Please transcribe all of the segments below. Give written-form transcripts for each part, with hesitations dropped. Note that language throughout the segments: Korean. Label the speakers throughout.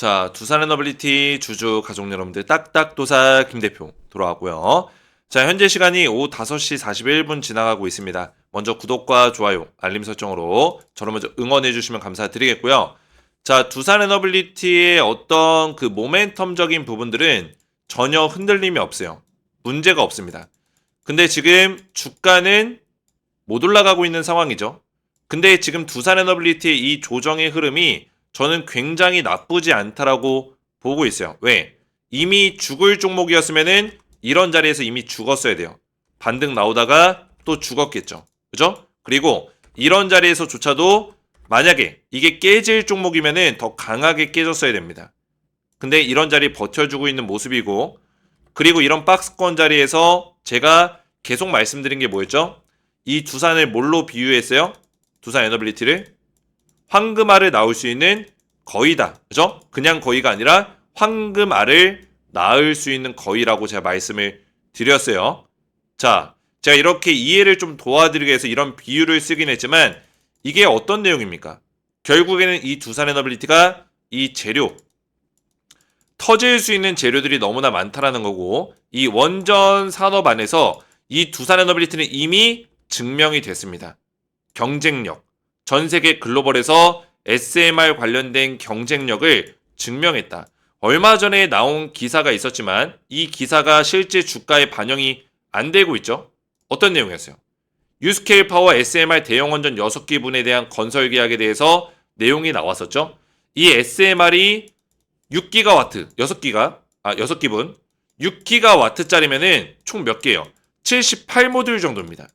Speaker 1: 자, 두산 에너빌리티 주주 가족 여러분들 딱딱도사 김 대표 돌아왔고요. 자, 현재 시간이 오후 5시 41분 지나가고 있습니다. 먼저 구독과 좋아요, 알림 설정으로 저를 먼저 응원해 주시면 감사드리겠고요. 자, 두산 에너빌리티의 어떤 그 모멘텀적인 부분들은 전혀 흔들림이 없어요. 문제가 없습니다. 근데 지금 주가는 못 올라가고 있는 상황이죠. 근데 지금 두산 에너빌리티의 이 조정의 흐름이 저는 굉장히 나쁘지 않다라고 보고 있어요. 왜? 이미 죽을 종목이었으면은 이런 자리에서 이미 죽었어야 돼요. 반등 나오다가 또 죽었겠죠. 그죠? 그리고 이런 자리에서조차도 만약에 이게 깨질 종목이면은 더 강하게 깨졌어야 됩니다. 근데 이런 자리 버텨주고 있는 모습이고, 그리고 이런 박스권 자리에서 제가 계속 말씀드린 게 뭐였죠? 이 두산을 뭘로 비유했어요? 두산 에너빌리티를 황금알을 낳을 수 있는 거위다. 그죠? 그냥 거위가 아니라 황금알을 낳을 수 있는 거위라고 제가 말씀을 드렸어요. 자, 제가 이렇게 이해를 좀 도와드리기 위해서 이런 비유를 쓰긴 했지만 이게 어떤 내용입니까? 결국에는 이 두산 에너빌리티가 이 재료, 터질 수 있는 재료들이 너무나 많다라는 거고, 이 원전 산업 안에서 이 두산 에너빌리티는 이미 증명이 됐습니다. 경쟁력, 전 세계 글로벌에서 SMR 관련된 경쟁력을 증명했다. 얼마 전에 나온 기사가 있었지만 이 기사가 실제 주가에 반영이 안 되고 있죠. 어떤 내용이었어요? 유스케일 파워 SMR 대형 원전 6기분에 대한 건설 계약에 대해서 내용이 나왔었죠. 이 SMR이 6기가와트, 6기분, 6기가와트짜리면은 총 몇 개예요? 78모듈 정도입니다.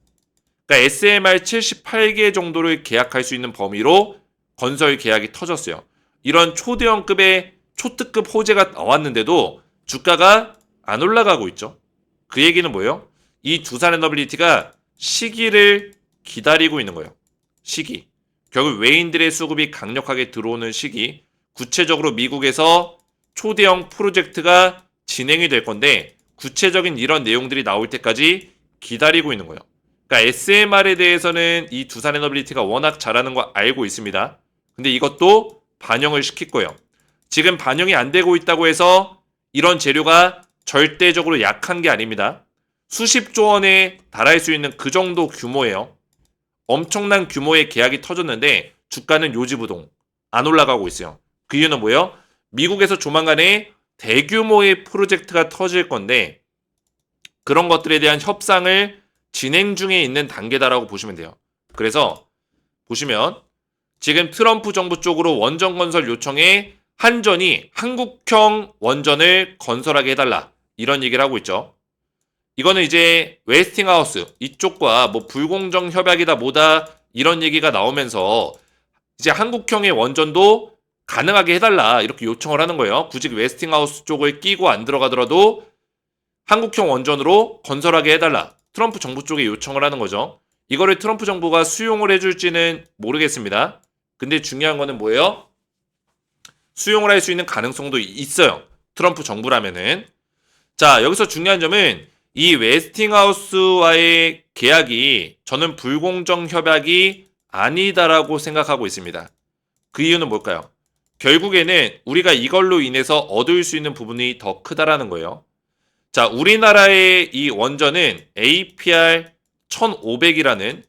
Speaker 1: 그러니까 SMR 78개 정도를 계약할 수 있는 범위로 건설 계약이 터졌어요. 이런 초대형급의 초특급 호재가 나왔는데도 주가가 안 올라가고 있죠. 그 얘기는 뭐예요? 이 두산 에너빌리티가 시기를 기다리고 있는 거예요. 시기. 결국 외인들의 수급이 강력하게 들어오는 시기. 구체적으로 미국에서 초대형 프로젝트가 진행이 될 건데 구체적인 이런 내용들이 나올 때까지 기다리고 있는 거예요. 그러니까 SMR에 대해서는 이 두산 에너빌리티가 워낙 잘하는 거 알고 있습니다. 근데 이것도 반영을 시킬 거예요. 지금 반영이 안 되고 있다고 해서 이런 재료가 절대적으로 약한 게 아닙니다. 수십조 원에 달할 수 있는 그 정도 규모예요. 엄청난 규모의 계약이 터졌는데 주가는 요지부동 안 올라가고 있어요. 그 이유는 뭐예요? 미국에서 조만간에 대규모의 프로젝트가 터질 건데 그런 것들에 대한 협상을 진행 중에 있는 단계다라고 보시면 돼요. 그래서 보시면 지금 트럼프 정부 쪽으로 원전 건설 요청에 한전이 한국형 원전을 건설하게 해달라 이런 얘기를 하고 있죠. 이거는 이제 웨스팅하우스 이쪽과 뭐 불공정 협약이다 뭐다 이런 얘기가 나오면서 이제 한국형의 원전도 가능하게 해달라 이렇게 요청을 하는 거예요. 굳이 웨스팅하우스 쪽을 끼고 안 들어가더라도 한국형 원전으로 건설하게 해달라. 트럼프 정부 쪽에 요청을 하는 거죠. 이거를 트럼프 정부가 수용을 해줄지는 모르겠습니다. 근데 중요한 거는 뭐예요? 수용을 할 수 있는 가능성도 있어요. 트럼프 정부라면은. 자, 여기서 중요한 점은 이 웨스팅하우스와의 계약이 저는 불공정 협약이 아니다라고 생각하고 있습니다. 그 이유는 뭘까요? 결국에는 우리가 이걸로 인해서 얻을 수 있는 부분이 더 크다라는 거예요. 자, 우리나라의 이 원전은 APR 1500이라는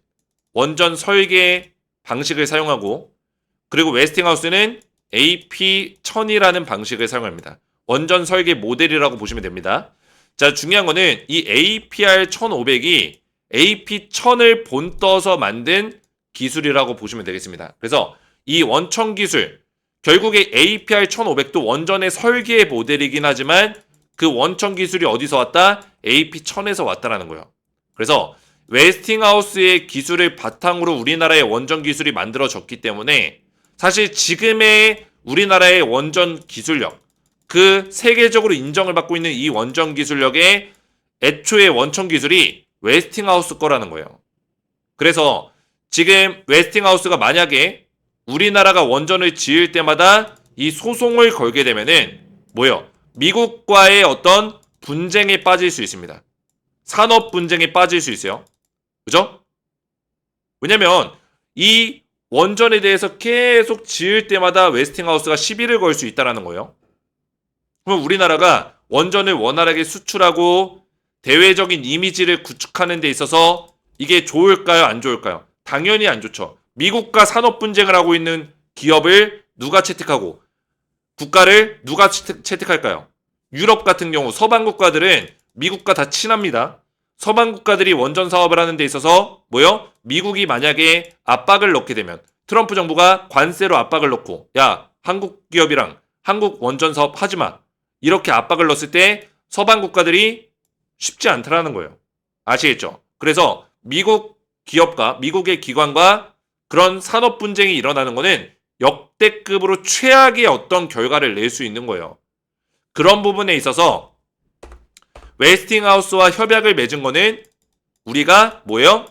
Speaker 1: 원전 설계 방식을 사용하고 그리고 웨스팅하우스는 AP1000이라는 방식을 사용합니다. 원전 설계 모델이라고 보시면 됩니다. 자, 중요한 거는 이 APR 1500이 AP1000을 본떠서 만든 기술이라고 보시면 되겠습니다. 그래서 이 원천 기술, 결국에 APR 1500도 원전의 설계 모델이긴 하지만 그 원천 기술이 어디서 왔다? AP1000에서 왔다라는 거예요. 그래서 웨스팅하우스의 기술을 바탕으로 우리나라의 원전 기술이 만들어졌기 때문에 사실 지금의 우리나라의 원전 기술력, 그 세계적으로 인정을 받고 있는 이 원전 기술력의 애초의 원천 기술이 웨스팅하우스 거라는 거예요. 그래서 지금 웨스팅하우스가 만약에 우리나라가 원전을 지을 때마다 이 소송을 걸게 되면은 뭐예요? 미국과의 어떤 분쟁에 빠질 수 있습니다. 산업 분쟁에 빠질 수 있어요. 그죠? 왜냐면 이 원전에 대해서 계속 지을 때마다 웨스팅하우스가 시비를 걸 수 있다는 거예요. 그럼 우리나라가 원전을 원활하게 수출하고 대외적인 이미지를 구축하는 데 있어서 이게 좋을까요? 안 좋을까요? 당연히 안 좋죠. 미국과 산업 분쟁을 하고 있는 기업을 누가 채택하고 국가를 누가 채택할까요? 유럽 같은 경우 서방 국가들은 미국과 다 친합니다. 서방 국가들이 원전 사업을 하는 데 있어서 뭐요? 미국이 만약에 압박을 넣게 되면 트럼프 정부가 관세로 압박을 넣고 야 한국 기업이랑 한국 원전 사업 하지마 이렇게 압박을 넣었을 때 서방 국가들이 쉽지 않다라는 거예요. 아시겠죠? 그래서 미국 기업과 미국의 기관과 그런 산업 분쟁이 일어나는 거는 역대급으로 최악의 어떤 결과를 낼 수 있는 거예요. 그런 부분에 있어서 웨스팅하우스와 협약을 맺은 거는 우리가 뭐예요?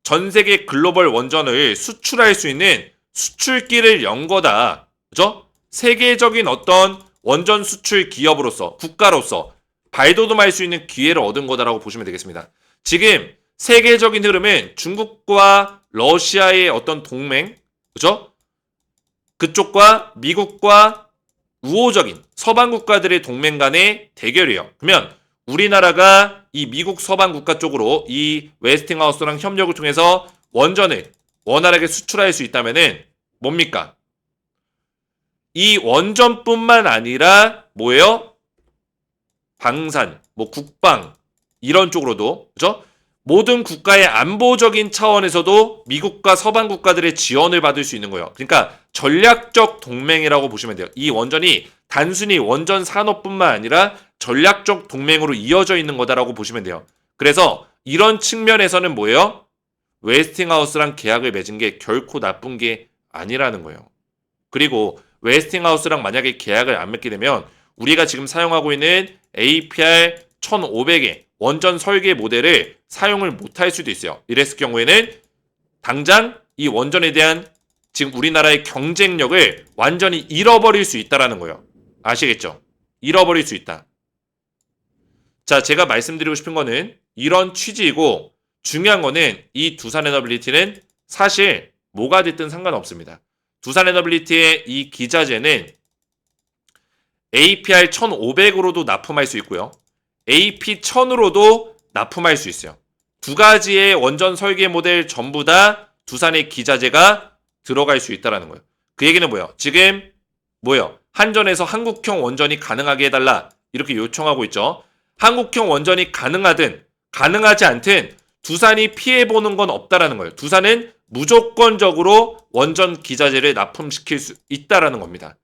Speaker 1: 전 세계 글로벌 원전을 수출할 수 있는 수출길을 연 거다. 그죠? 세계적인 어떤 원전 수출 기업으로서 국가로서 발돋움할 수 있는 기회를 얻은 거다라고 보시면 되겠습니다. 지금 세계적인 흐름은 중국과 러시아의 어떤 동맹, 그죠? 그쪽과 미국과 우호적인 서방 국가들의 동맹 간의 대결이에요. 그러면 우리나라가 이 미국 서방 국가 쪽으로 이 웨스팅하우스랑 협력을 통해서 원전을 원활하게 수출할 수 있다면은 뭡니까? 이 원전뿐만 아니라 뭐예요? 방산, 뭐 국방 이런 쪽으로도 그죠? 모든 국가의 안보적인 차원에서도 미국과 서방 국가들의 지원을 받을 수 있는 거예요. 그러니까 전략적 동맹이라고 보시면 돼요. 이 원전이 단순히 원전 산업뿐만 아니라 전략적 동맹으로 이어져 있는 거다라고 보시면 돼요. 그래서 이런 측면에서는 뭐예요? 웨스팅하우스랑 계약을 맺은 게 결코 나쁜 게 아니라는 거예요. 그리고 웨스팅하우스랑 만약에 계약을 안 맺게 되면 우리가 지금 사용하고 있는 APR 1500의 원전 설계 모델을 사용을 못할 수도 있어요. 이랬을 경우에는 당장 이 원전에 대한 지금 우리나라의 경쟁력을 완전히 잃어버릴 수 있다라는 거예요. 아시겠죠? 잃어버릴 수 있다. 자, 제가 말씀드리고 싶은 거는 이런 취지이고 중요한 거는 이 두산에너빌리티는 사실 뭐가 됐든 상관없습니다. 두산에너빌리티의 이 기자재는 APR 1500으로도 납품할 수 있고요. AP1000으로도 납품할 수 있어요. 두 가지의 원전 설계 모델 전부 다 두산의 기자재가 들어갈 수 있다는 거예요. 그 얘기는 뭐예요? 지금 뭐예요? 한전에서 한국형 원전이 가능하게 해달라 이렇게 요청하고 있죠. 한국형 원전이 가능하든 가능하지 않든 두산이 피해보는 건 없다라는 거예요. 두산은 무조건적으로 원전 기자재를 납품시킬 수 있다라는 겁니다.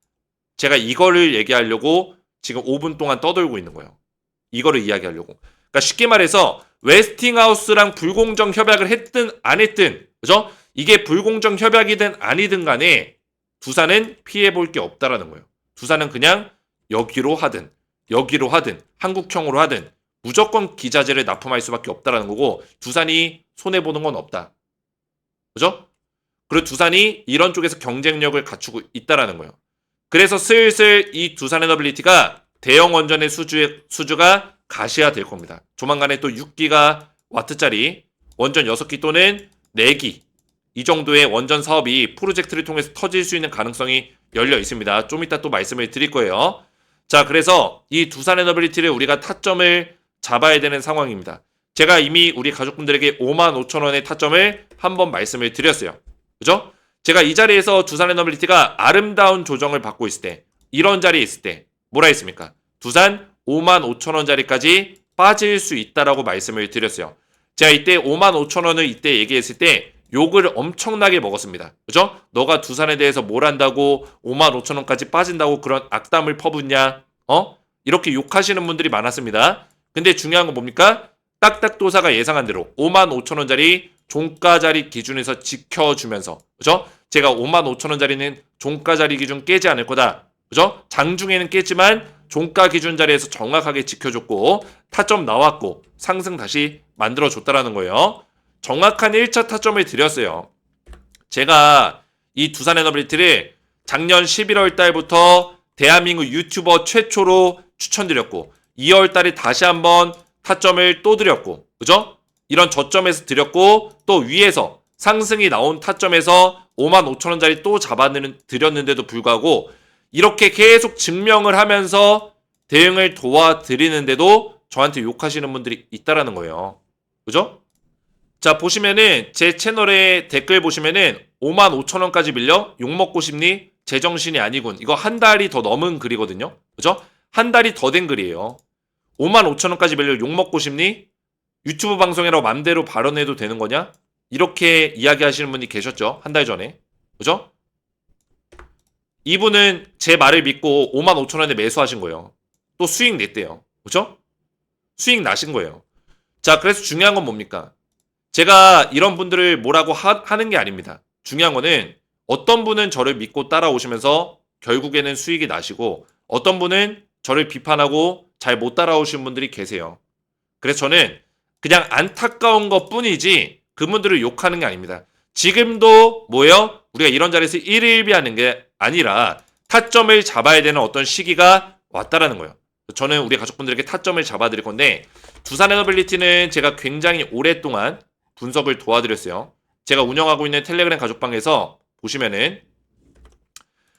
Speaker 1: 제가 이거를 얘기하려고 지금 5분 동안 떠들고 있는 거예요. 이거를 이야기하려고. 그러니까 쉽게 말해서 웨스팅하우스랑 불공정 협약을 했든 안 했든 그죠? 이게 불공정 협약이든 아니든 간에 두산은 피해볼 게 없다라는 거예요. 두산은 그냥 여기로 하든 한국형으로 하든 무조건 기자재를 납품할 수밖에 없다라는 거고 두산이 손해보는 건 없다. 그죠? 그리고 두산이 이런 쪽에서 경쟁력을 갖추고 있다라는 거예요. 그래서 슬슬 이 두산에너빌리티가 대형 원전의 수주가 가시화될 겁니다. 조만간에 또 6기가와트짜리 원전 6기 또는 4기 이 정도의 원전 사업이 프로젝트를 통해서 터질 수 있는 가능성이 열려 있습니다. 좀 이따 또 말씀을 드릴 거예요. 자, 그래서 이 두산에너빌리티를 우리가 타점을 잡아야 되는 상황입니다. 제가 이미 우리 가족분들에게 55,000원의 타점을 한번 말씀을 드렸어요. 그죠? 제가 이 자리에서 두산에너빌리티가 아름다운 조정을 받고 있을 때 이런 자리에 있을 때 뭐라 했습니까? 두산 55,000원짜리까지 빠질 수 있다라고 말씀을 드렸어요. 제가 이때 55,000원을 이때 얘기했을 때 욕을 엄청나게 먹었습니다. 그죠? 너가 두산에 대해서 뭘 한다고 55,000원까지 빠진다고 그런 악담을 퍼붓냐? 이렇게 욕하시는 분들이 많았습니다. 근데 중요한 건 뭡니까? 딱딱도사가 예상한 대로 55,000원짜리 종가자리 기준에서 지켜주면서 그죠? 제가 55,000원짜리는 종가자리 기준 깨지 않을 거다. 그죠? 장중에는 깼지만 종가 기준 자리에서 정확하게 지켜줬고 타점 나왔고 상승 다시 만들어줬다라는 거예요. 정확한 1차 타점을 드렸어요. 제가 이 두산에너빌리티를 작년 11월 달부터 대한민국 유튜버 최초로 추천드렸고 2월 달에 다시 한번 타점을 또 드렸고 그죠? 이런 저점에서 드렸고 또 위에서 상승이 나온 타점에서 55,000원짜리 또 잡아드렸는데도 불구하고 이렇게 계속 증명을 하면서 대응을 도와드리는데도 저한테 욕하시는 분들이 있다라는 거예요. 그죠? 자, 보시면은 제 채널에 댓글 보시면은 55,000원까지 밀려? 욕먹고 싶니? 제정신이 아니군. 이거 한 달이 더 넘은 글이거든요. 그죠? 한 달이 더 된 글이에요. 55,000원까지 밀려 욕먹고 싶니? 유튜브 방송이라고 맘대로 발언해도 되는 거냐? 이렇게 이야기하시는 분이 계셨죠. 한 달 전에. 그죠? 이분은 제 말을 믿고 55,000원에 매수하신 거예요. 또 수익 냈대요. 그죠? 수익 나신 거예요. 자, 그래서 중요한 건 뭡니까? 제가 이런 분들을 뭐라고 하는 게 아닙니다. 중요한 거는 어떤 분은 저를 믿고 따라오시면서 결국에는 수익이 나시고 어떤 분은 저를 비판하고 잘 못 따라오시는 분들이 계세요. 그래서 저는 그냥 안타까운 것 뿐이지 그분들을 욕하는 게 아닙니다. 지금도 뭐예요? 우리가 이런 자리에서 일일비하는 게 아니라 타점을 잡아야 되는 어떤 시기가 왔다라는 거예요. 저는 우리 가족분들에게 타점을 잡아드릴 건데 두산 에너빌리티는 제가 굉장히 오랫동안 분석을 도와드렸어요. 제가 운영하고 있는 텔레그램 가족방에서 보시면은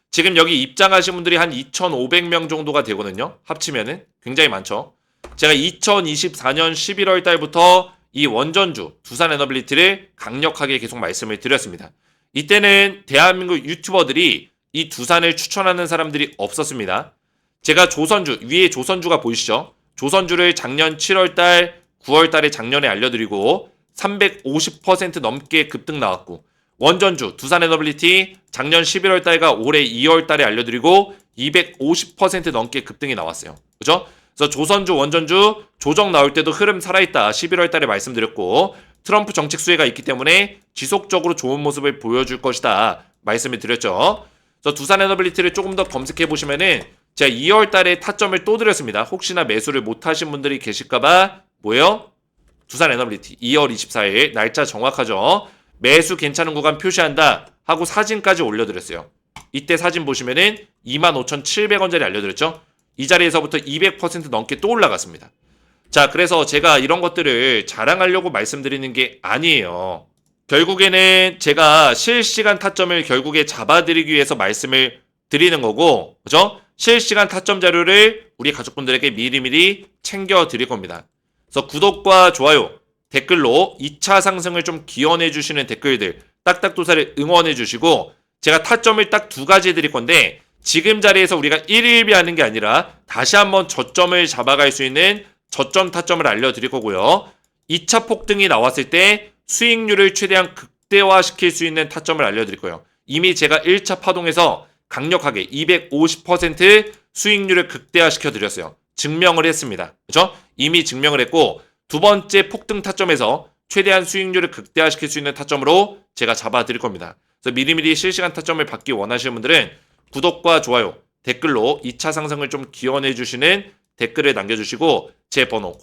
Speaker 1: 지금 여기 입장하신 분들이 한 2,500명 정도가 되거든요. 합치면은 굉장히 많죠. 제가 2024년 11월 달부터 이 원전주 두산 에너빌리티를 강력하게 계속 말씀을 드렸습니다. 이때는 대한민국 유튜버들이 이 두산을 추천하는 사람들이 없었습니다. 제가 조선주, 위에 조선주가 보이시죠? 조선주를 작년 7월 달, 9월 달에 작년에 알려드리고 350% 넘게 급등 나왔고 원전주 두산 에너빌리티 작년 11월 달과 올해 2월 달에 알려드리고 250% 넘게 급등이 나왔어요. 그죠? 그래서 조선주, 원전주 조정 나올 때도 흐름 살아있다. 11월 달에 말씀드렸고 트럼프 정책 수혜가 있기 때문에 지속적으로 좋은 모습을 보여줄 것이다. 말씀을 드렸죠. 그래서 두산 에너빌리티를 조금 더 검색해 보시면은 제가 2월 달에 타점을 또 드렸습니다. 혹시나 매수를 못 하신 분들이 계실까봐 뭐예요? 두산 에너빌리티 2월 24일 날짜 정확하죠. 매수 괜찮은 구간 표시한다 하고 사진까지 올려드렸어요. 이때 사진 보시면은 25,700원짜리 알려드렸죠. 이 자리에서부터 200% 넘게 또 올라갔습니다. 자, 그래서 제가 이런 것들을 자랑하려고 말씀드리는 게 아니에요. 결국에는 제가 실시간 타점을 결국에 잡아드리기 위해서 말씀을 드리는 거고, 그죠? 실시간 타점 자료를 우리 가족분들에게 미리미리 챙겨드릴 겁니다. 그래서 구독과 좋아요, 댓글로 2차 상승을 좀 기원해 주시는 댓글들, 딱딱도사를 응원해 주시고, 제가 타점을 딱 두 가지 드릴 건데, 지금 자리에서 우리가 1일비 하는 게 아니라 다시 한번 저점을 잡아갈 수 있는 저점 타점을 알려드릴 거고요. 2차 폭등이 나왔을 때 수익률을 최대한 극대화시킬 수 있는 타점을 알려드릴 거예요. 이미 제가 1차 파동에서 강력하게 250% 수익률을 극대화시켜 드렸어요. 증명을 했습니다. 그렇죠? 이미 증명을 했고 두 번째 폭등 타점에서 최대한 수익률을 극대화시킬 수 있는 타점으로 제가 잡아드릴 겁니다. 그래서 미리미리 실시간 타점을 받기 원하시는 분들은 구독과 좋아요, 댓글로 2차 상승을 좀 기원해 주시는 댓글을 남겨주시고 제 번호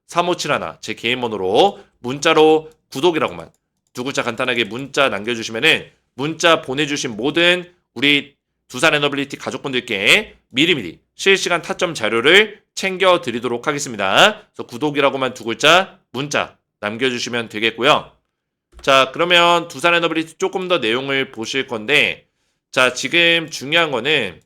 Speaker 1: 010-3389-3571 제 개인 번호로 문자로 구독이라고만 두 글자 간단하게 문자 남겨주시면은 문자 보내주신 모든 우리 두산 에너빌리티 가족분들께 미리미리 실시간 타점 자료를 챙겨드리도록 하겠습니다. 그래서 구독이라고만 두 글자 문자 남겨주시면 되겠고요. 자, 그러면 두산 에너빌리티 조금 더 내용을 보실 건데 자, 지금 중요한 거는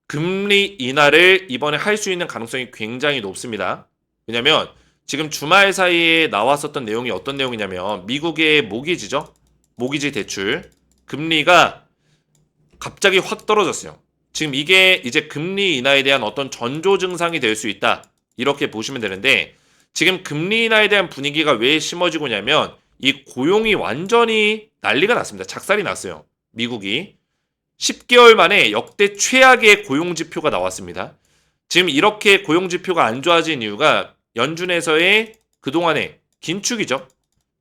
Speaker 1: 금리 인하를 이번에 할 수 있는 가능성이 굉장히 높습니다. 왜냐면 지금 주말 사이에 나왔었던 내용이 어떤 내용이냐면 미국의 모기지죠. 모기지 대출 금리가 갑자기 확 떨어졌어요. 지금 이게 이제 금리 인하에 대한 어떤 전조 증상이 될 수 있다. 이렇게 보시면 되는데 지금 금리 인하에 대한 분위기가 왜 심어지고 있냐면 이 고용이 완전히 난리가 났습니다. 작살이 났어요. 미국이 10개월 만에 역대 최악의 고용지표가 나왔습니다. 지금 이렇게 고용지표가 안 좋아진 이유가 연준에서의 그동안의 긴축이죠.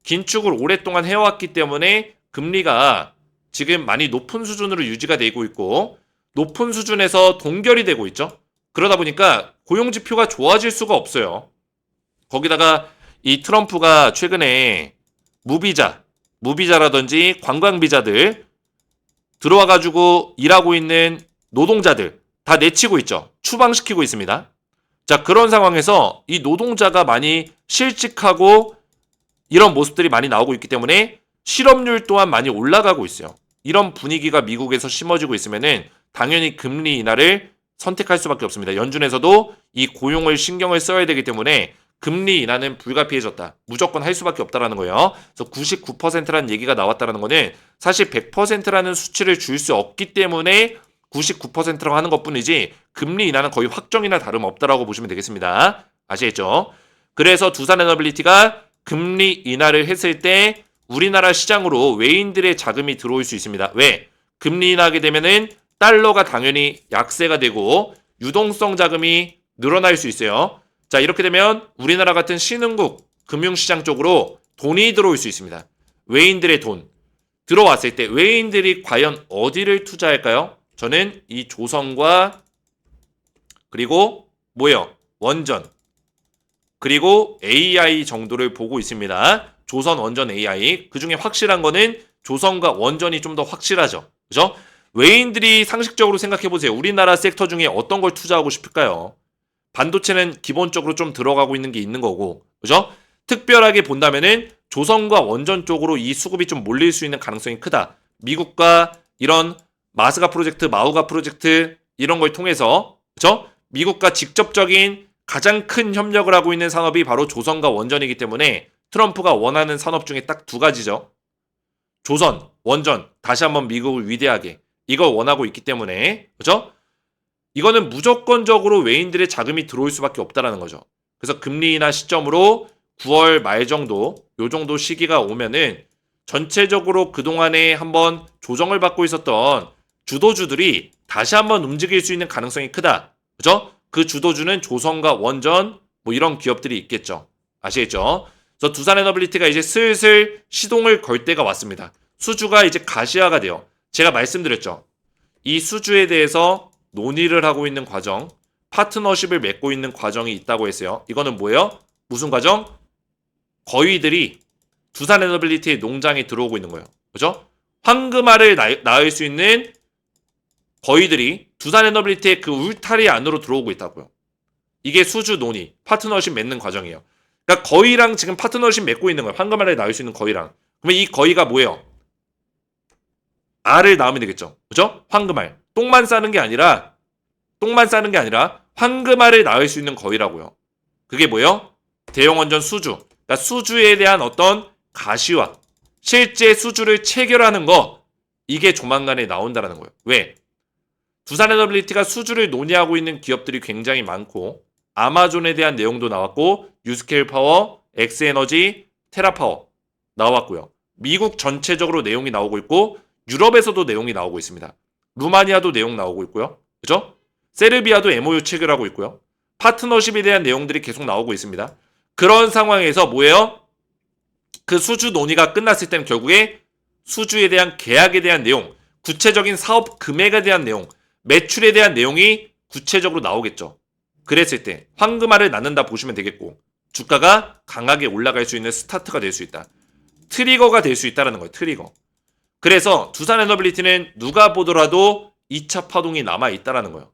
Speaker 1: 긴축을 오랫동안 해왔기 때문에 금리가 지금 많이 높은 수준으로 유지가 되고 있고 높은 수준에서 동결이 되고 있죠. 그러다 보니까 고용지표가 좋아질 수가 없어요. 거기다가 이 트럼프가 최근에 무비자라든지 관광비자들 들어와가지고 일하고 있는 노동자들 다 내치고 있죠. 추방시키고 있습니다. 자, 그런 상황에서 이 노동자가 많이 실직하고 이런 모습들이 많이 나오고 있기 때문에 실업률 또한 많이 올라가고 있어요. 이런 분위기가 미국에서 심어지고 있으면은 당연히 금리 인하를 선택할 수밖에 없습니다. 연준에서도 이 고용을 신경을 써야 되기 때문에 금리 인하는 불가피해졌다. 무조건 할 수밖에 없다라는 거예요. 그래서 99%라는 얘기가 나왔다는 거는 사실 100%라는 수치를 줄 수 없기 때문에 99%라고 하는 것뿐이지 금리 인하는 거의 확정이나 다름없다라고 보시면 되겠습니다. 아시겠죠? 그래서 두산에너빌리티가 금리 인하를 했을 때 우리나라 시장으로 외인들의 자금이 들어올 수 있습니다. 왜? 금리 인하하게 되면은 달러가 당연히 약세가 되고 유동성 자금이 늘어날 수 있어요. 자, 이렇게 되면 우리나라 같은 신흥국 금융시장 쪽으로 돈이 들어올 수 있습니다. 외인들의 돈 들어왔을 때 외인들이 과연 어디를 투자할까요? 저는 이 조선과 그리고 뭐예요? 원전 그리고 AI 정도를 보고 있습니다. 조선, 원전, AI. 그 중에 확실한 거는 조선과 원전이 좀 더 확실하죠. 그죠? 외인들이 상식적으로 생각해 보세요. 우리나라 섹터 중에 어떤 걸 투자하고 싶을까요? 반도체는 기본적으로 좀 들어가고 있는 게 있는 거고. 그죠? 특별하게 본다면은 조선과 원전 쪽으로 이 수급이 좀 몰릴 수 있는 가능성이 크다. 미국과 이런 마스가 프로젝트, 마우가 프로젝트 이런 걸 통해서 그죠? 미국과 직접적인 가장 큰 협력을 하고 있는 산업이 바로 조선과 원전이기 때문에 트럼프가 원하는 산업 중에 딱 두 가지죠. 조선, 원전, 다시 한번 미국을 위대하게 이걸 원하고 있기 때문에 그죠? 이거는 무조건적으로 외인들의 자금이 들어올 수밖에 없다라는 거죠. 그래서 금리 인하 시점으로 9월 말 정도 요 정도 시기가 오면은 전체적으로 그동안에 한번 조정을 받고 있었던 주도주들이 다시 한번 움직일 수 있는 가능성이 크다. 그죠? 그 주도주는 조선과 원전 뭐 이런 기업들이 있겠죠. 아시겠죠? 그래서 두산에너빌리티가 이제 슬슬 시동을 걸 때가 왔습니다. 수주가 이제 가시화가 돼요. 제가 말씀드렸죠. 이 수주에 대해서 논의를 하고 있는 과정, 파트너십을 맺고 있는 과정이 있다고 했어요. 이거는 뭐예요? 무슨 과정? 거위들이 두산에너빌리티의 농장에 들어오고 있는 거예요. 그죠? 황금알을 낳을 수 있는 거위들이 두산에너빌리티의 그 울타리 안으로 들어오고 있다고요. 이게 수주 논의, 파트너십 맺는 과정이에요. 그러니까 거위랑 지금 파트너십 맺고 있는 거예요. 황금알을 낳을 수 있는 거위랑. 그러면 이 거위가 뭐예요? 알을 낳으면 되겠죠. 그죠? 황금알. 똥만 싸는 게 아니라 황금알을 낳을 수 있는 거위라고요. 그게 뭐예요? 대형원전 수주. 그러니까 수주에 대한 어떤 가시화, 실제 수주를 체결하는 거 이게 조만간에 나온다라는 거예요. 왜? 두산에너빌리티가 수주를 논의하고 있는 기업들이 굉장히 많고 아마존에 대한 내용도 나왔고 유스케일 파워, 엑스에너지, 테라파워 나왔고요. 미국 전체적으로 내용이 나오고 있고 유럽에서도 내용이 나오고 있습니다. 루마니아도 내용 나오고 있고요. 그죠? 세르비아도 MOU 체결하고 있고요. 파트너십에 대한 내용들이 계속 나오고 있습니다. 그런 상황에서 뭐예요? 그 수주 논의가 끝났을 때는 결국에 수주에 대한 계약에 대한 내용, 구체적인 사업 금액에 대한 내용, 매출에 대한 내용이 구체적으로 나오겠죠. 그랬을 때 황금알을 낳는다 보시면 되겠고 주가가 강하게 올라갈 수 있는 스타트가 될 수 있다. 트리거가 될 수 있다는 거예요. 트리거. 그래서 두산에너빌리티는 누가 보더라도 2차 파동이 남아있다는 거예요.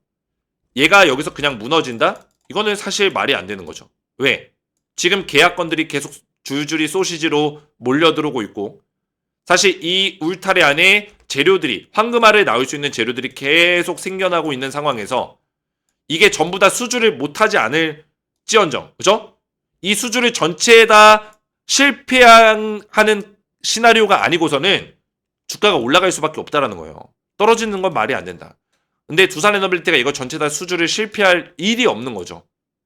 Speaker 1: 얘가 여기서 그냥 무너진다? 이거는 사실 말이 안 되는 거죠. 왜? 지금 계약건들이 계속 줄줄이 소시지로 몰려들어오고 있고 사실 이 울타리 안에 재료들이 황금알을 낳을 수 있는 재료들이 계속 생겨나고 있는 상황에서 이게 전부 다 수주를 못하지 않을지언정 그죠? 이 수주를 전체에 다 실패하는 시나리오가 아니고서는 주가가 올라갈 수밖에 없다라는 거예요. 떨어지는 건 말이 안 된다. 근데 두산에너빌리티가 이거 전체 다 수주를 실패할 일이 없는 거죠.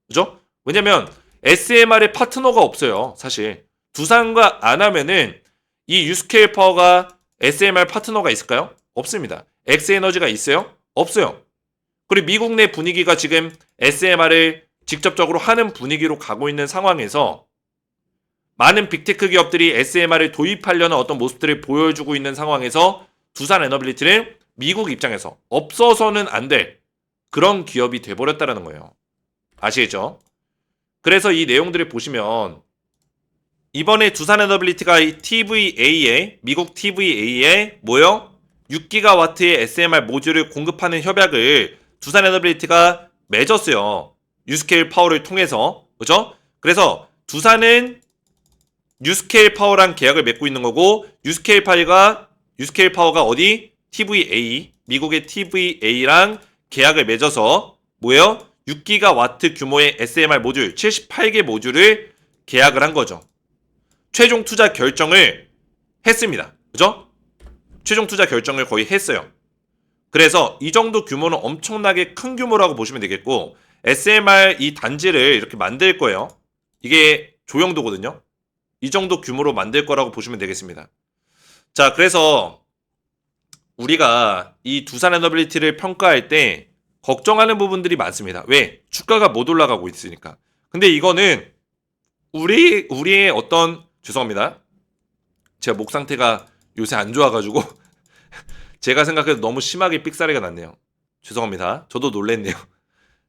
Speaker 1: 그죠? 왜냐면 SMR의 파트너가 없어요. 사실 두산과 안 하면은 이 유스케일 파워가 SMR 파트너가 있을까요? 없습니다. 엑스에너지가 있어요? 없어요. 그리고 미국 내 분위기가 지금 SMR을 직접적으로 하는 분위기로 가고 있는 상황에서 많은 빅테크 기업들이 SMR을 도입하려는 어떤 모습들을 보여주고 있는 상황에서 두산에너빌리티는 미국 입장에서 없어서는 안 될 그런 기업이 돼버렸다는 거예요. 아시겠죠? 그래서 이 내용들을 보시면 이번에 두산에너빌리티가 이 TVA에 미국 TVA에 뭐요? 6기가와트의 SMR 모듈을 공급하는 협약을 두산에너빌리티가 맺었어요. 유스케일 파워를 통해서. 그죠? 그래서 두산은 뉴스케일 파워랑 계약을 맺고 있는 거고, 뉴스케일 파워가 어디? TVA, 미국의 TVA랑 계약을 맺어서 뭐예요? 6기가와트 규모의 SMR 모듈 78개 모듈을 계약을 한 거죠. 최종 투자 결정을 했습니다. 그죠? 최종 투자 결정을 거의 했어요. 그래서 이 정도 규모는 엄청나게 큰 규모라고 보시면 되겠고, SMR 이 단지를 이렇게 만들 거예요. 이게 조형도거든요. 이 정도 규모로 만들 거라고 보시면 되겠습니다. 자, 그래서 우리가 이 두산 에너빌리티를 평가할 때 걱정하는 부분들이 많습니다. 왜? 주가가 못 올라가고 있으니까. 근데 이거는 우리의 어떤, 죄송합니다. 제가 목 상태가 요새 안 좋아가지고 제가 생각해도 너무 심하게 삑사리가 났네요. 죄송합니다. 저도 놀랬네요.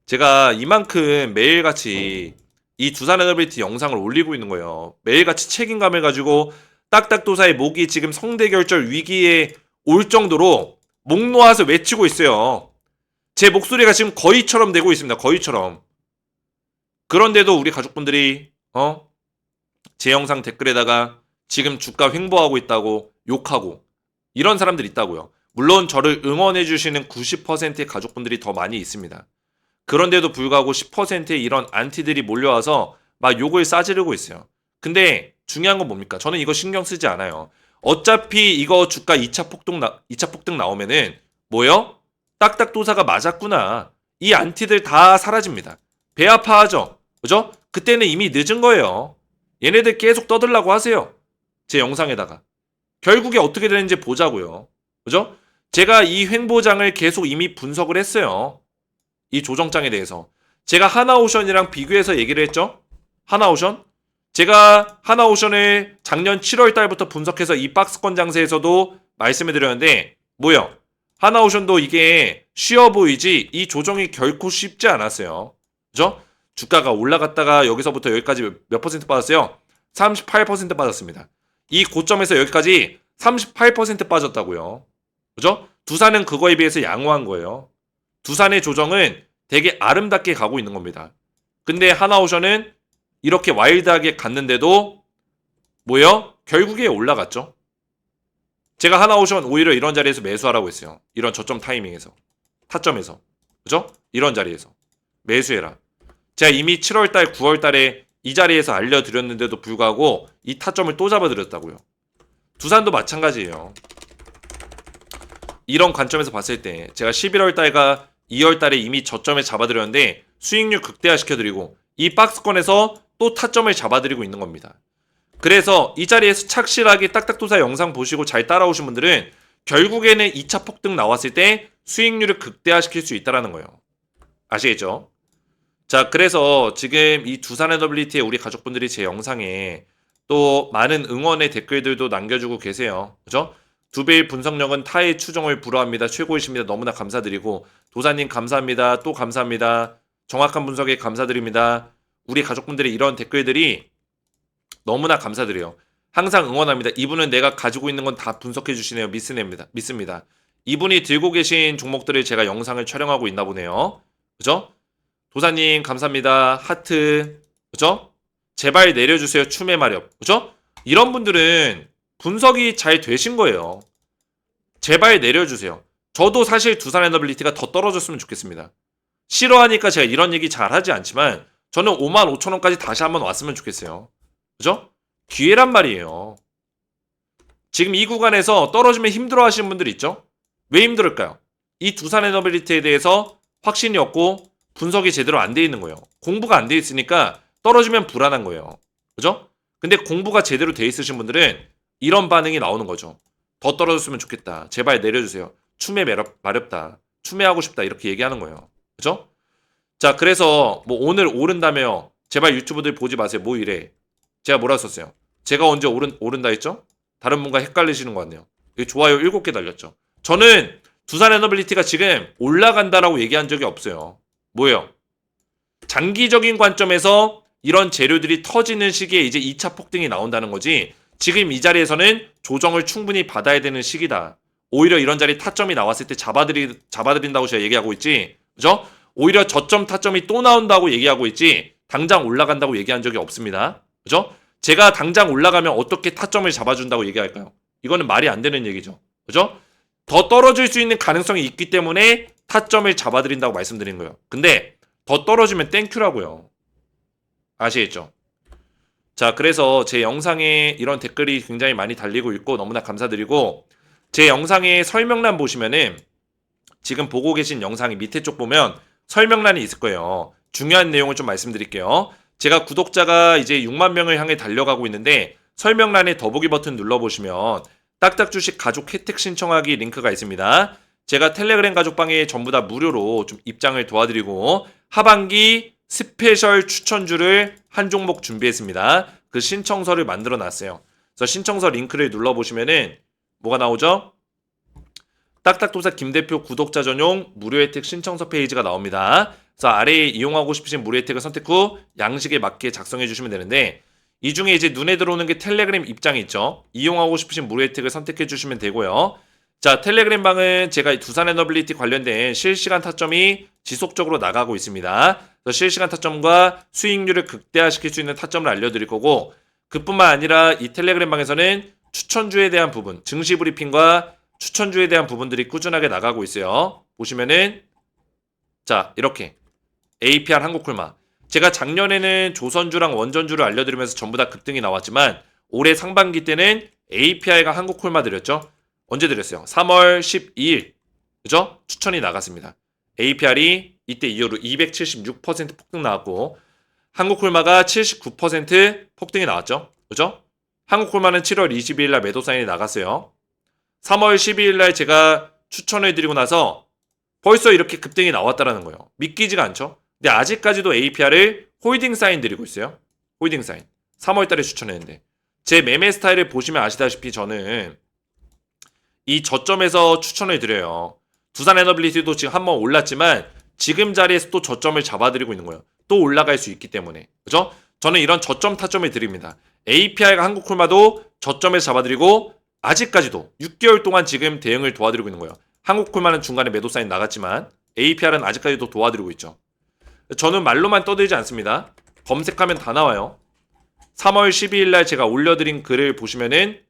Speaker 1: 제가 이만큼 매일같이 이 두산 에너빌리티 영상을 올리고 있는 거예요. 매일같이 책임감을 가지고 딱딱도사의 목이 지금 성대결절 위기에 올 정도로 목 놓아서 외치고 있어요. 제 목소리가 지금 거의처럼 되고 있습니다. 거의처럼. 그런데도 우리 가족분들이 제 영상 댓글에다가 지금 주가 횡보하고 있다고 욕하고 이런 사람들이 있다고요. 물론 저를 응원해 주시는 90%의 가족분들이 더 많이 있습니다. 그런데도 불구하고 10%의 이런 안티들이 몰려와서 막 욕을 싸지르고 있어요. 근데 중요한 건 뭡니까? 저는 이거 신경 쓰지 않아요. 어차피 이거 주가 2차 폭등 나오면은 뭐요? 딱딱도사가 맞았구나. 이 안티들 다 사라집니다. 배 아파하죠? 그죠? 그때는 이미 늦은 거예요. 얘네들 계속 떠들라고 하세요. 제 영상에다가. 결국에 어떻게 되는지 보자고요. 그죠? 제가 이 횡보장을 계속 이미 분석을 했어요. 이 조정장에 대해서. 제가 하나오션이랑 비교해서 얘기를 했죠? 하나오션? 제가 하나오션을 작년 7월 달부터 분석해서 이 박스권 장세에서도 말씀을 드렸는데 뭐요? 하나오션도 이게 쉬워 보이지 이 조정이 결코 쉽지 않았어요. 그죠? 주가가 올라갔다가 여기서부터 여기까지 몇 퍼센트 빠졌어요? 38% 빠졌습니다. 이 고점에서 여기까지 38% 빠졌다고요. 그죠? 두산은 그거에 비해서 양호한 거예요. 두산의 조정은 되게 아름답게 가고 있는 겁니다. 근데 하나오션은 이렇게 와일드하게 갔는데도 뭐예요? 결국에 올라갔죠. 제가 하나오션 오히려 이런 자리에서 매수하라고 했어요. 이런 저점 타이밍에서. 타점에서. 그죠? 이런 자리에서. 매수해라. 제가 이미 7월달, 9월달에 이 자리에서 알려드렸는데도 불구하고 이 타점을 또 잡아드렸다고요. 두산도 마찬가지예요. 이런 관점에서 봤을 때 제가 11월달과 2월달에 이미 저점에 잡아드렸는데 수익률 극대화시켜드리고 이 박스권에서 또 타점을 잡아드리고 있는 겁니다. 그래서 이 자리에서 착실하게 딱딱도사 영상 보시고 잘 따라오신 분들은 결국에는 2차 폭등 나왔을 때 수익률을 극대화시킬 수 있다는 거예요. 아시겠죠? 자, 그래서 지금 이 두산 에너빌리티의 우리 가족분들이 제 영상에 또 많은 응원의 댓글들도 남겨주고 계세요. 그죠? 두배의 분석력은 타의 추종을 불허합니다. 최고이십니다. 너무나 감사드리고 도사님 감사합니다. 또 감사합니다. 정확한 분석에 감사드립니다. 우리 가족분들의 이런 댓글들이 너무나 감사드려요. 항상 응원합니다. 이분은 내가 가지고 있는 건 다 분석해 주시네요. 믿습니다. 이분이 들고 계신 종목들을 제가 영상을 촬영하고 있나 보네요. 그죠? 도사님 감사합니다. 하트. 그죠? 제발 내려주세요. 추매 마렵. 그죠? 이런 분들은 분석이 잘 되신 거예요. 제발 내려주세요. 저도 사실 두산 에너빌리티가 더 떨어졌으면 좋겠습니다. 싫어하니까 제가 이런 얘기 잘 하지 않지만 저는 55,000원까지 다시 한번 왔으면 좋겠어요. 그죠? 기회란 말이에요. 지금 이 구간에서 떨어지면 힘들어 하시는 분들 있죠? 왜 힘들을까요? 이 두산 에너빌리티에 대해서 확신이 없고 분석이 제대로 안 돼 있는 거예요. 공부가 안 돼 있으니까 떨어지면 불안한 거예요. 그죠? 근데 공부가 제대로 돼 있으신 분들은 이런 반응이 나오는 거죠. 더 떨어졌으면 좋겠다. 제발 내려주세요. 추매 마렵다. 추매하고 싶다. 이렇게 얘기하는 거예요. 그죠? 자, 그래서 뭐 오늘 오른다며 제발 유튜브들 보지 마세요. 뭐 이래. 제가 뭐라 썼어요? 제가 언제 오른다 했죠? 다른 분과 헷갈리시는 것 같네요. 좋아요 7개 달렸죠. 저는 두산 에너빌리티가 지금 올라간다라고 얘기한 적이 없어요. 뭐예요? 장기적인 관점에서 이런 재료들이 터지는 시기에 이제 2차 폭등이 나온다는 거지 지금 이 자리에서는 조정을 충분히 받아야 되는 시기다. 오히려 이런 자리 타점이 나왔을 때 잡아드린다고 제가 얘기하고 있지. 그죠? 오히려 저점 타점이 또 나온다고 얘기하고 있지 당장 올라간다고 얘기한 적이 없습니다. 그죠? 제가 당장 올라가면 어떻게 타점을 잡아준다고 얘기할까요? 이거는 말이 안 되는 얘기죠. 그죠? 더 떨어질 수 있는 가능성이 있기 때문에 타점을 잡아드린다고 말씀드린 거예요. 근데 더 떨어지면 땡큐라고요. 아시겠죠? 자, 그래서 제 영상에 이런 댓글이 굉장히 많이 달리고 있고 너무나 감사드리고, 제 영상의 설명란 보시면은 지금 보고 계신 영상이 밑에 쪽 보면 설명란이 있을 거예요. 중요한 내용을 좀 말씀드릴게요. 제가 구독자가 이제 6만 명을 향해 달려가고 있는데 설명란에 더보기 버튼 눌러보시면 딱딱 주식 가족 혜택 신청하기 링크가 있습니다. 제가 텔레그램 가족방에 전부 다 무료로 좀 입장을 도와드리고 하반기 스페셜 추천주를 한 종목 준비했습니다. 그 신청서를 만들어 놨어요. 그래서 신청서 링크를 눌러보시면은 뭐가 나오죠? 딱딱도사 김대표 구독자 전용 무료 혜택 신청서 페이지가 나옵니다. 그래서 아래에 이용하고 싶으신 무료 혜택을 선택 후 양식에 맞게 작성해 주시면 되는데, 이 중에 이제 눈에 들어오는 게 텔레그램 입장이 있죠. 이용하고 싶으신 무료 혜택을 선택해 주시면 되고요. 자, 텔레그램 방은 제가 두산 에너빌리티 관련된 실시간 타점이 지속적으로 나가고 있습니다. 그래서 실시간 타점과 수익률을 극대화시킬 수 있는 타점을 알려드릴 거고, 그뿐만 아니라 이 텔레그램 방에서는 추천주에 대한 부분, 증시 브리핑과 추천주에 대한 부분들이 꾸준하게 나가고 있어요. 보시면은 자, 이렇게 APR 한국콜마, 제가 작년에는 조선주랑 원전주를 알려드리면서 전부 다 급등이 나왔지만 올해 상반기 때는 APR과 한국콜마 드렸죠. 언제 드렸어요? 3월 12일 그죠? 추천이 나갔습니다. APR이 이때 이후로 276% 폭등 나왔고 한국콜마가 79% 폭등이 나왔죠. 그죠? 한국콜마는 7월 22일 날 매도 사인이 나갔어요. 3월 12일 날 제가 추천을 드리고 나서 벌써 이렇게 급등이 나왔다라는 거예요. 믿기지가 않죠? 근데 아직까지도 APR을 홀딩 사인 드리고 있어요. 홀딩 사인. 3월 달에 추천했는데. 제 매매 스타일을 보시면 아시다시피 저는 이 저점에서 추천을 드려요. 두산 에너빌리티도 지금 한번 올랐지만 지금 자리에서 또 저점을 잡아드리고 있는 거예요. 또 올라갈 수 있기 때문에. 그죠? 저는 이런 저점 타점을 드립니다. APR과 한국콜마도 저점에서 잡아드리고 아직까지도 6개월 동안 지금 대응을 도와드리고 있는 거예요. 한국콜마는 중간에 매도 사인 나갔지만 APR은 아직까지도 도와드리고 있죠. 저는 말로만 떠들지 않습니다. 검색하면 다 나와요. 3월 12일 날 제가 올려드린 글을 보시면은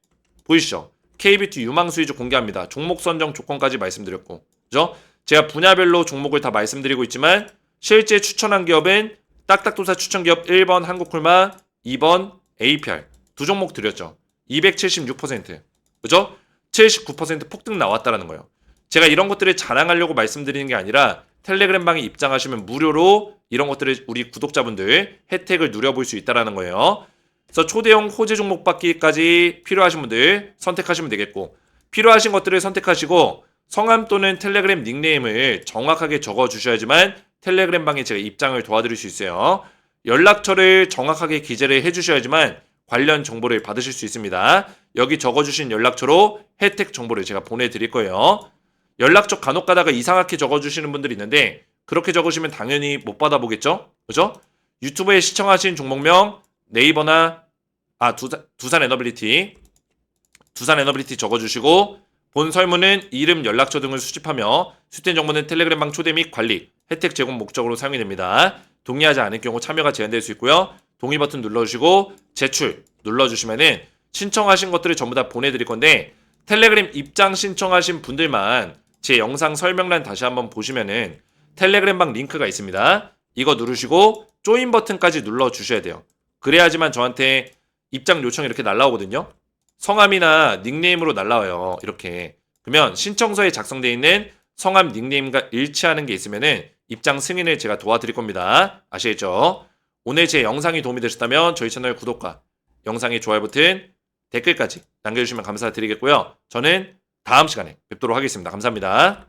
Speaker 1: 보이시죠? KBT 유망수위주 공개합니다. 종목 선정 조건까지 말씀드렸고, 그죠? 제가 분야별로 종목을 다 말씀드리고 있지만 실제 추천한 기업은 딱딱도사 추천 기업 1번 한국콜마, 2번 APR 두 종목 드렸죠. 276%, 그죠? 79% 폭등 나왔다라는 거예요. 제가 이런 것들을 자랑하려고 말씀드리는 게 아니라 텔레그램 방에 입장하시면 무료로 이런 것들을 우리 구독자분들 혜택을 누려볼 수 있다라는 거예요. 그래서 초대형 호재 종목 받기까지 필요하신 분들 선택하시면 되겠고, 필요하신 것들을 선택하시고 성함 또는 텔레그램 닉네임을 정확하게 적어주셔야지만 텔레그램 방에 제가 입장을 도와드릴 수 있어요. 연락처를 정확하게 기재를 해주셔야지만 관련 정보를 받으실 수 있습니다. 여기 적어주신 연락처로 혜택 정보를 제가 보내드릴 거예요. 연락처 간혹 가다가 이상하게 적어주시는 분들이 있는데 그렇게 적으시면 당연히 못 받아보겠죠? 그죠? 유튜브에 시청하신 종목명 네이버나 두산 에너빌리티 적어주시고 본 설문은 이름, 연락처 등을 수집하며 수집된 정보는 텔레그램방 초대 및 관리, 혜택 제공 목적으로 사용이 됩니다. 동의하지 않을 경우 참여가 제한될 수 있고요. 동의 버튼 눌러주시고 제출 눌러주시면은 신청하신 것들을 전부 다 보내드릴 건데 텔레그램 입장 신청하신 분들만 제 영상 설명란 다시 한번 보시면은 텔레그램방 링크가 있습니다. 이거 누르시고 조인 버튼까지 눌러주셔야 돼요. 그래야지만 저한테 입장 요청이 이렇게 날라오거든요. 성함이나 닉네임으로 날라와요. 이렇게. 그러면 신청서에 작성되어 있는 성함 닉네임과 일치하는 게 있으면은 입장 승인을 제가 도와드릴 겁니다. 아시겠죠? 오늘 제 영상이 도움이 되셨다면 저희 채널 구독과 영상의 좋아요 버튼, 댓글까지 남겨주시면 감사드리겠고요. 저는 다음 시간에 뵙도록 하겠습니다. 감사합니다.